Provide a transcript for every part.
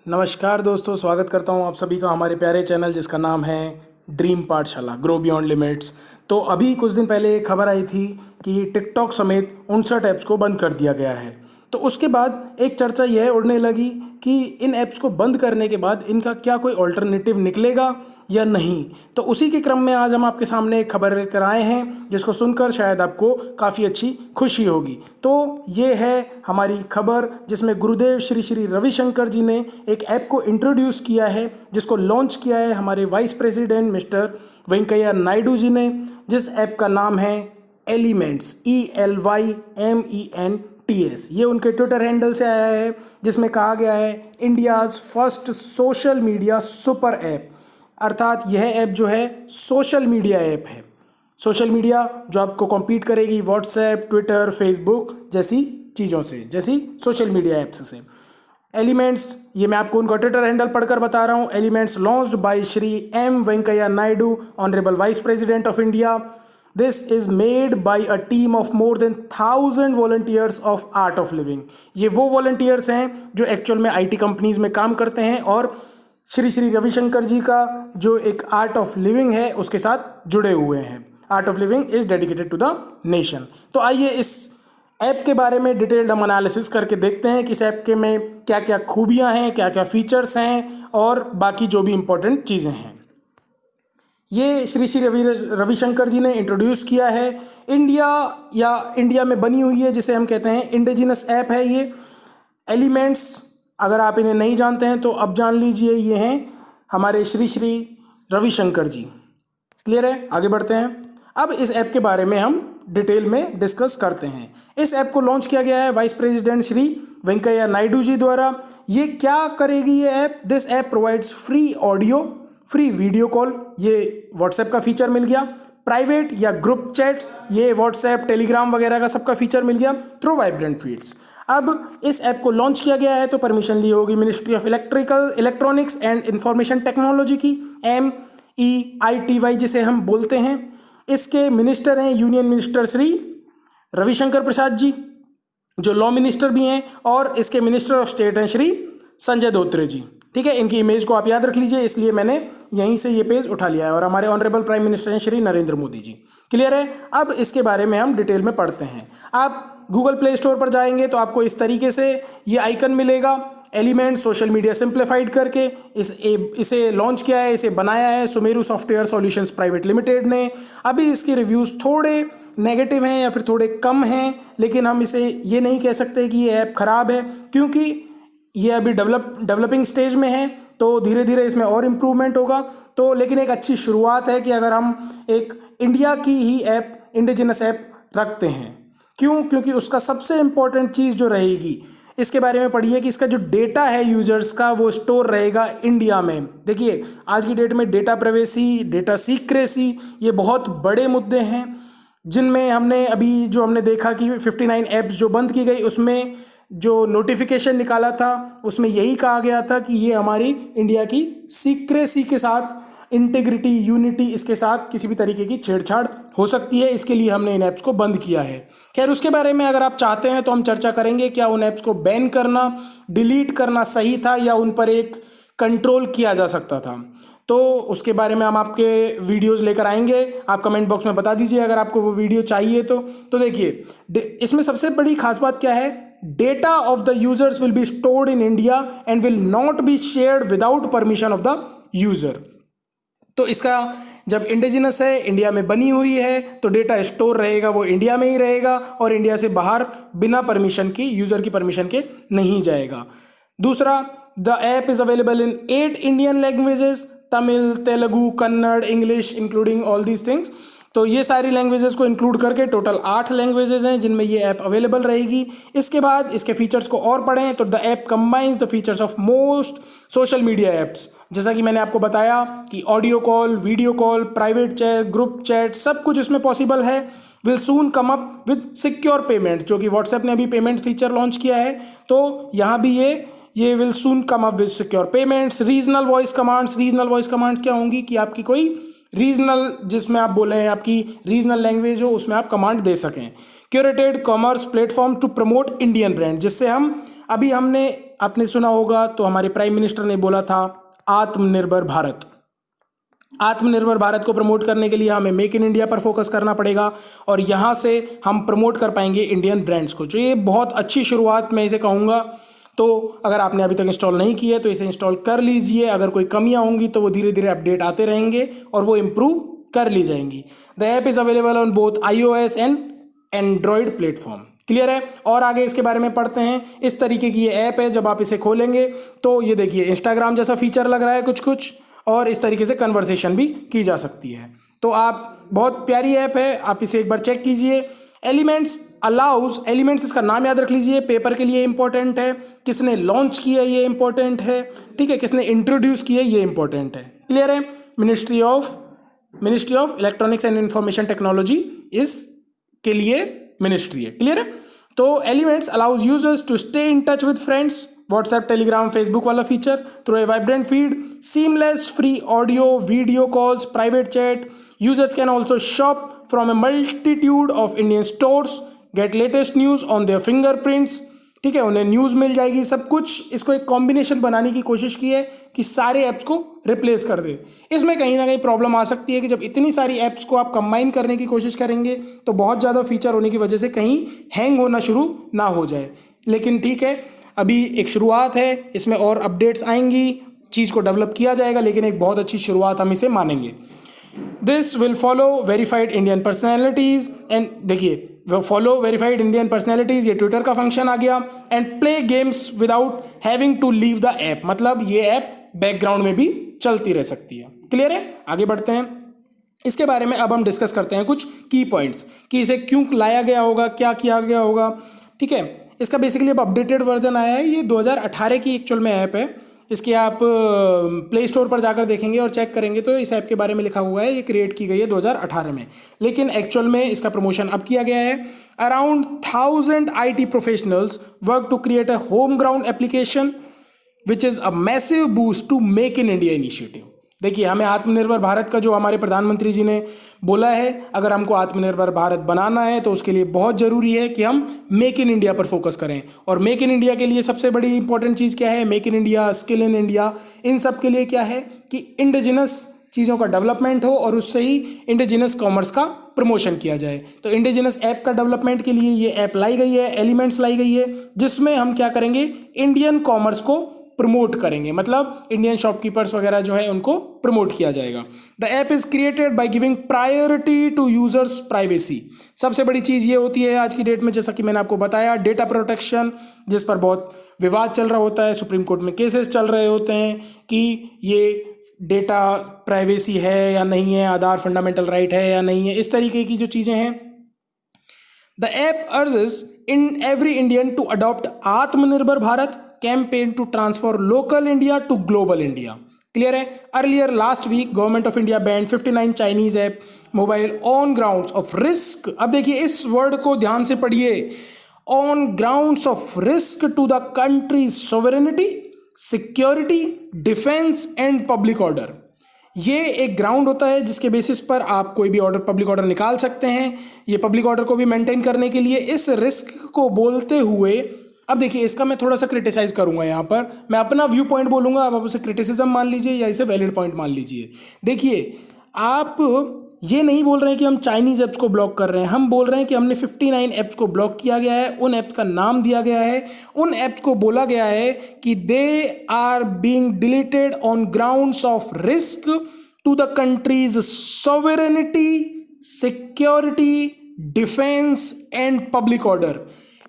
नमस्कार दोस्तों, स्वागत करता हूं आप सभी का हमारे प्यारे चैनल जिसका नाम है ड्रीम पाठशाला ग्रो बियॉन्ड लिमिट्स। तो अभी कुछ दिन पहले एक खबर आई थी कि टिकटॉक समेत 59 ऐप्स को बंद कर दिया गया है। तो उसके बाद एक चर्चा यह उड़ने लगी कि इन ऐप्स को बंद करने के बाद इनका क्या कोई ऑल्टरनेटिव निकलेगा या नहीं। तो उसी के क्रम में आज हम आपके सामने एक खबर लेकर आए हैं जिसको सुनकर शायद आपको काफ़ी अच्छी खुशी होगी। तो ये है हमारी खबर जिसमें गुरुदेव श्री श्री रविशंकर जी ने एक ऐप को इंट्रोड्यूस किया है, जिसको लॉन्च किया है हमारे vice president mister Venkaiah Naidu ji ने, जिस ऐप का नाम है एलिमेंट्स, ELYMENTS। ये उनके ट्विटर हैंडल से आया है, जिसमें कहा गया है India's first social media super app. अर्थात यह ऐप जो है सोशल मीडिया ऐप है। सोशल मीडिया जो आपको कॉम्पीट करेगी व्हाट्सएप, ट्विटर, फेसबुक जैसी चीज़ों से, जैसी सोशल मीडिया ऐप्स से। एलिमेंट्स, ये मैं आपको उनका ट्विटर हैंडल पढ़कर बता रहा हूँ। Elements launched by Shri M Venkaiah Naidu, honourable vice president of India. This is made by a team of more than 1000 volunteers of Art of Living. ये वो वॉलंटियर्स हैं जो एक्चुअल में IT कंपनीज में काम करते हैं और श्री श्री रविशंकर जी का जो एक आर्ट ऑफ लिविंग है उसके साथ जुड़े हुए हैं। Art of Living is dedicated to the nation. तो आइए इस ऐप के बारे में डिटेल्ड हम एनालिसिस करके देखते हैं कि इस ऐप के में क्या क्या खूबियां हैं, क्या क्या फीचर्स हैं और बाकी जो भी इंपॉर्टेंट चीज़ें हैं। ये श्री श्री रविशंकर जी ने इंट्रोड्यूस किया है। इंडिया में बनी हुई है, जिसे हम कहते हैं इंडिजिनस ऐप है ये एलिमेंट्स। अगर आप इन्हें नहीं जानते हैं तो अब जान लीजिए, ये हैं हमारे श्री श्री रविशंकर जी। क्लियर है? आगे बढ़ते हैं। अब इस ऐप के बारे में हम डिटेल में डिस्कस करते हैं। इस ऐप को लॉन्च किया गया है वाइस प्रेसिडेंट श्री वेंकैया नायडू जी द्वारा। ये क्या करेगी ये app? This app provides free audio, free video call, ये व्हाट्सएप का फीचर मिल गया। प्राइवेट या ग्रुप चैट्स, ये व्हाट्सएप, टेलीग्राम वगैरह का सबका फीचर मिल गया थ्रू वाइब्रेंट फीड्स। अब इस ऐप को लॉन्च किया गया है तो परमिशन ली होगी ministry of electronics and information technology की, MEITY जिसे हम बोलते हैं। इसके मिनिस्टर हैं यूनियन मिनिस्टर श्री रविशंकर प्रसाद जी, जो लॉ मिनिस्टर भी हैं, और इसके मिनिस्टर ऑफ स्टेट हैं श्री संजय धोत्रे जी। ठीक है, इनकी इमेज को आप याद रख लीजिए, इसलिए मैंने यहीं से ये पेज उठा लिया है। और हमारे ऑनरेबल प्राइम मिनिस्टर हैं श्री नरेंद्र मोदी जी। क्लियर है? अब इसके बारे में हम डिटेल में पढ़ते हैं। आप गूगल प्ले स्टोर पर जाएंगे तो आपको इस तरीके से ये आइकन मिलेगा, एलिमेंट सोशल मीडिया सिंप्लीफाइड करके। इसे लॉन्च किया है, इसे बनाया है Sumeru software solutions private limited ने। अभी इसके रिव्यूज़ थोड़े नेगेटिव हैं या फिर थोड़े कम हैं, लेकिन हम इसे ये नहीं कह सकते कि ये ऐप ख़राब है, क्योंकि ये अभी डेवलपिंग स्टेज में है। तो धीरे धीरे इसमें और इम्प्रूवमेंट होगा। तो लेकिन एक अच्छी शुरुआत है कि अगर हम एक इंडिया की ही ऐप, इंडिजिनस ऐप रखते हैं। क्यों? क्योंकि उसका सबसे इम्पोर्टेंट चीज़ जो रहेगी, इसके बारे में पढ़िए कि इसका जो डेटा है यूजर्स का, वो स्टोर रहेगा इंडिया में। देखिए, आज की डेट में डेटा प्राइवेसी, डेटा सीक्रेसी, ये बहुत बड़े मुद्दे हैं, जिनमें हमने देखा कि 59 ऐप्स जो बंद की गई, उसमें जो नोटिफिकेशन निकाला था उसमें यही कहा गया था कि ये हमारी इंडिया की सीक्रेसी के साथ, इंटेग्रिटी, यूनिटी, इसके साथ किसी भी तरीके की छेड़छाड़ हो सकती है। इसके लिए हमने इन ऐप्स को बंद किया है। खैर, उसके बारे में अगर आप चाहते हैं तो हम चर्चा करेंगे, क्या उन ऐप्स को बैन करना, डिलीट करना सही था या उन पर एक कंट्रोल किया जा सकता था। तो उसके बारे में हम आपके वीडियोस लेकर आएंगे। आप कमेंट बॉक्स में बता दीजिए अगर आपको वो वीडियो चाहिए तो देखिए, इसमें सबसे बड़ी खास बात क्या है? Data of the users will be stored in India and will not be shared without permission of the user. तो इसका जब इंडिजिनस है, इंडिया में बनी हुई है, तो डेटा स्टोर रहेगा वो इंडिया में ही रहेगा और इंडिया से बाहर बिना परमिशन की, यूजर की परमिशन के नहीं जाएगा। दूसरा, the app is available in 8 Indian languages, Tamil, Telugu, Kannada, English, including all these things. तो ये सारी लैंग्वेजेस को इंक्लूड करके टोटल 8 लैंग्वेजेस हैं जिनमें ये ऐप अवेलेबल रहेगी। इसके बाद इसके फीचर्स को और पढ़ें तो the app combines the features of most social media apps. जैसा कि मैंने आपको बताया कि audio call, video call, private chat, group chat, सब कुछ इसमें पॉसिबल है। Will soon come up with secure payment, जो कि व्हाट्सएप ने अभी पेमेंट फीचर लॉन्च किया है, तो यहाँ भी ये will soon come up with secure payments. Regional voice commands क्या होंगी कि आपकी कोई रीजनल, जिसमें आप बोले हैं आपकी रीजनल लैंग्वेज हो, उसमें आप कमांड दे सकें। Curated commerce platform to promote Indian brand, जिससे हमने आपने सुना होगा तो हमारे प्राइम मिनिस्टर ने बोला था आत्मनिर्भर भारत। आत्मनिर्भर भारत को प्रमोट करने के लिए हमें मेक इन इंडिया पर फोकस करना पड़ेगा और यहाँ से हम प्रमोट कर पाएंगे इंडियन ब्रांड्स को। जो ये बहुत अच्छी शुरुआत मैं इसे कहूँगा। तो अगर आपने अभी तक इंस्टॉल नहीं किया तो इसे इंस्टॉल कर लीजिए। अगर कोई कमियाँ होंगी तो वो धीरे धीरे अपडेट आते रहेंगे और वो इम्प्रूव कर ली जाएंगी। The app is available on both iOS and Android platform. Clear है। और आगे इसके बारे में पढ़ते हैं। इस तरीके की ये ऐप है। जब आप इसे खोलेंगे तो ये देखिए इंस्टाग्राम जैसा फीचर लग रहा है कुछ कुछ, और इस तरीके से कन्वर्सेशन भी की जा सकती है। तो आप बहुत प्यारी ऐप है, आप इसे एक बार चेक कीजिए। एलिमेंट्स अलाउज, एलिमेंट्स इसका नाम याद रख लीजिए, पेपर के लिए इंपॉर्टेंट है। किसने लॉन्च किया ये इंपॉर्टेंट है, ठीक है। किसने इंट्रोड्यूस किया ये इंपॉर्टेंट है। क्लियर है। Ministry of electronics and information technology इसके लिए मिनिस्ट्री है। क्लियर है। तो Elyments allows users to stay in touch with friends, WhatsApp, Telegram, Facebook वाला feature, through a vibrant feed, seamless free audio video calls, private chat. Users can also shop from a multitude of Indian stores, get latest news on their fingerprints, ठीक है। उन्हें news मिल जाएगी, सब कुछ। इसको एक combination बनाने की कोशिश की है कि सारे ऐप्स को रिप्लेस कर दे। इसमें कहीं ना कहीं प्रॉब्लम आ सकती है कि जब इतनी सारी ऐप्स को आप कंबाइन करने की कोशिश करेंगे तो बहुत ज़्यादा फीचर होने की वजह से कहीं हैंग होना शुरू ना हो जाए। लेकिन ठीक है, अभी एक शुरुआत है, इसमें और अपडेट्स आएंगी, चीज़ को डेवलप किया जाएगा, लेकिन एक बहुत अच्छी शुरुआत हम इसे मानेंगे। This will follow verified Indian personalities and, देखिए वो फॉलो वेरीफाइड इंडियन पर्सनैलिटीज, ये ट्विटर का फंक्शन आ गया। And play games without having to leave the app, मतलब ये ऐप बैकग्राउंड में भी चलती रह सकती है। क्लियर है। आगे बढ़ते हैं। इसके बारे में अब हम डिस्कस करते हैं कुछ की पॉइंट्स कि इसे क्यों लाया गया होगा, क्या किया गया होगा, ठीक है। इसका बेसिकली अब अपडेटेड वर्जन आया है। ये 2018 की एक्चुअल में ऐप है। इसके आप प्ले स्टोर पर जाकर देखेंगे और चेक करेंगे तो इस ऐप के बारे में लिखा हुआ है ये क्रिएट की गई है 2018 में, लेकिन एक्चुअल में इसका प्रमोशन अब किया गया है। Around 1000 IT professionals work to create a home ground application which is a massive boost to Make in India initiative. देखिए, हमें आत्मनिर्भर भारत का जो हमारे प्रधानमंत्री जी ने बोला है, अगर हमको आत्मनिर्भर भारत बनाना है तो उसके लिए बहुत ज़रूरी है कि हम मेक इन इंडिया पर फोकस करें। और मेक इन इंडिया के लिए सबसे बड़ी इंपॉर्टेंट चीज़ क्या है? Make in India, skill in India, इन सब के लिए क्या है कि इंडिजिनस चीज़ों का डेवलपमेंट हो और उससे ही इंडिजिनस कॉमर्स का प्रमोशन किया जाए। तो इंडिजिनस ऐप का डेवलपमेंट के लिए ये ऐप लाई गई है, एलिमेंट्स लाई गई है, जिसमें हम क्या करेंगे, इंडियन कॉमर्स को प्रमोट करेंगे, मतलब इंडियन शॉपकीपर्स वगैरह जो है उनको प्रमोट किया जाएगा। The app is created by giving priority to users privacy. सबसे बड़ी चीज़ ये होती है आज की डेट में, जैसा कि मैंने आपको बताया, डेटा प्रोटेक्शन, जिस पर बहुत विवाद चल रहा होता है, सुप्रीम कोर्ट में केसेस चल रहे होते हैं कि ये डेटा प्राइवेसी है या नहीं है, आधार फंडामेंटल राइट है या नहीं है, इस तरीके की जो चीज़ें हैं। The app urges in every Indian to adopt Atmanirbhar Bharat campaign to transfer local India to global India. Clear है। Earlier last week government of India banned 59 Chinese app mobile on grounds of risk. अब देखिए इस वर्ड को ध्यान से पढ़िए, on grounds of risk to the country sovereignty, security, defence and public order. ये एक ग्राउंड होता है जिसके बेसिस पर आप कोई भी ऑर्डर, पब्लिक ऑर्डर निकाल सकते हैं। ये पब्लिक ऑर्डर को भी मेंटेन करने के लिए इस रिस्क को बोलते हुए, अब देखिए इसका मैं थोड़ा सा क्रिटिसाइज करूंगा, यहाँ पर मैं अपना व्यू पॉइंट बोलूंगा, आप उसे क्रिटिसिज्म मान लीजिए या इसे वैलिड पॉइंट मान लीजिए। देखिए, आप ये नहीं बोल रहे हैं कि हम चाइनीज ऐप्स को ब्लॉक कर रहे हैं, हम बोल रहे हैं कि हमने 59 ऐप्स को ब्लॉक किया गया है, उन ऐप्स का नाम दिया गया है, उन ऐप्स को बोला गया है कि they are being deleted on grounds of risk to the country's sovereignty, security, defence and public order.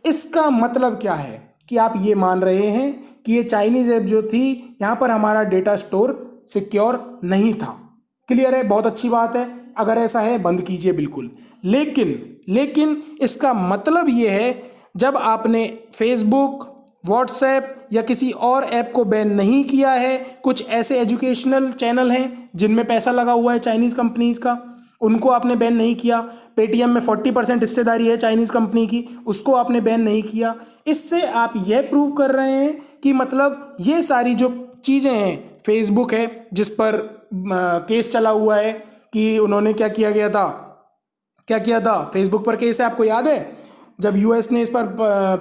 इसका मतलब क्या है कि आप ये मान रहे हैं कि ये चाइनीज ऐप जो थी, यहाँ पर हमारा डेटा स्टोर सिक्योर नहीं था। क्लियर है, बहुत अच्छी बात है। अगर ऐसा है बंद कीजिए बिल्कुल, लेकिन इसका मतलब ये है, जब आपने फेसबुक, व्हाट्सएप या किसी और ऐप को बैन नहीं किया है, कुछ ऐसे एजुकेशनल चैनल हैं जिनमें पैसा लगा हुआ है चाइनीज़ कंपनीज़ का, उनको आपने बैन नहीं किया। पेटीएम में 40% हिस्सेदारी है चाइनीज़ कंपनी की, उसको आपने बैन नहीं किया। इससे आप यह प्रूव कर रहे हैं कि मतलब ये सारी जो चीज़ें हैं, फेसबुक है जिस पर केस चला हुआ है कि उन्होंने क्या किया था, फेसबुक पर केस है, आपको याद है, जब यूएस ने इस पर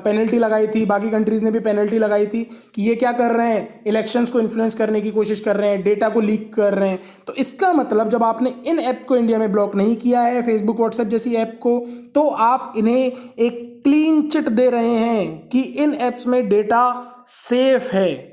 पेनल्टी लगाई थी, बाकी कंट्रीज़ ने भी पेनल्टी लगाई थी कि ये क्या कर रहे हैं, इलेक्शंस को इन्फ्लुएंस करने की कोशिश कर रहे हैं, डेटा को लीक कर रहे हैं। तो इसका मतलब जब आपने इन ऐप को इंडिया में ब्लॉक नहीं किया है, फेसबुक व्हाट्सएप जैसी ऐप को, तो आप इन्हें एक क्लीन चिट दे रहे हैं कि इन ऐप्स में डेटा सेफ है।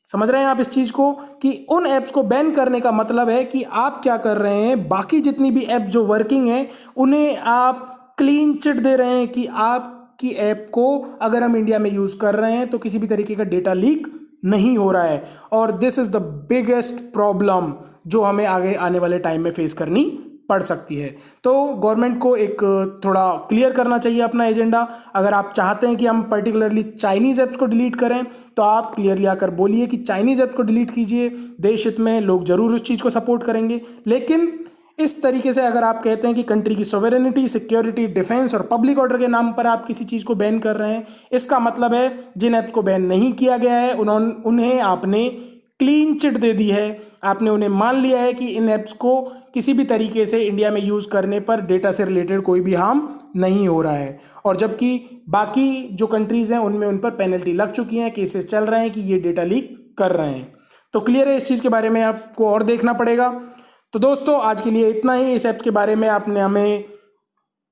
समझ रहे हैं आप इस चीज़ को कि उन ऐप्स को बैन करने का मतलब है कि आप क्या कर रहे हैं, बाकी जितनी भी ऐप जो वर्किंग है उन्हें आप क्लीन चिट दे रहे हैं कि आपकी ऐप को अगर हम इंडिया में यूज़ कर रहे हैं तो किसी भी तरीके का डेटा लीक नहीं हो रहा है। और this is the biggest problem जो हमें आगे आने वाले टाइम में फेस करनी पड़ सकती है। तो गवर्नमेंट को एक थोड़ा क्लियर करना चाहिए अपना एजेंडा। अगर आप चाहते हैं कि हम पर्टिकुलरली चाइनीज़ ऐप्स को डिलीट करें तो आप क्लियरली आकर बोलिए कि चाइनीज़ ऐप्स को डिलीट कीजिए, देश हित में लोग ज़रूर उस चीज़ को सपोर्ट करेंगे। लेकिन इस तरीके से अगर आप कहते हैं कि कंट्री की सॉवरेनिटी, सिक्योरिटी, डिफेंस और पब्लिक ऑर्डर के नाम पर आप किसी चीज़ को बैन कर रहे हैं, इसका मतलब है जिन ऐप्स को बैन नहीं किया गया है उन्हें आपने क्लीन चिट दे दी है। आपने उन्हें मान लिया है कि इन ऐप्स को किसी भी तरीके से इंडिया में यूज़ करने पर डेटा से रिलेटेड कोई भी हार्म नहीं हो रहा है। और जबकि बाकी जो कंट्रीज़ हैं उनमें उन पर पेनल्टी लग चुकी हैं, केसेस चल रहे हैं कि ये डेटा लीक कर रहे हैं। तो क्लियर है, इस चीज़ के बारे में आपको और देखना पड़ेगा। तो दोस्तों आज के लिए इतना ही। इस ऐप के बारे में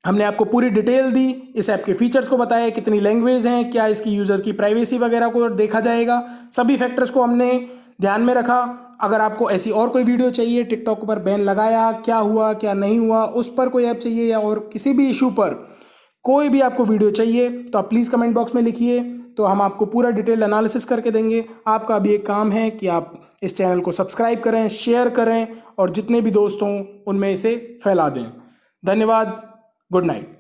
हमने आपको पूरी डिटेल दी, इस ऐप के फीचर्स को बताया, कितनी लैंग्वेज हैं, क्या इसकी यूज़र्स की प्राइवेसी वगैरह को देखा जाएगा, सभी फैक्टर्स को हमने ध्यान में रखा। अगर आपको ऐसी और कोई वीडियो चाहिए, टिकटॉक पर बैन लगाया, क्या हुआ क्या नहीं हुआ, उस पर कोई ऐप चाहिए या और किसी भी इशू पर कोई भी आपको वीडियो चाहिए तो आप प्लीज़ कमेंट बॉक्स में लिखिए, तो हम आपको पूरा डिटेल एनालिसिस करके देंगे। आपका अभी एक काम है कि आप इस चैनल को सब्सक्राइब करें, शेयर करें और जितने भी दोस्त हों उनमें इसे फैला दें। धन्यवाद, गुड नाइट।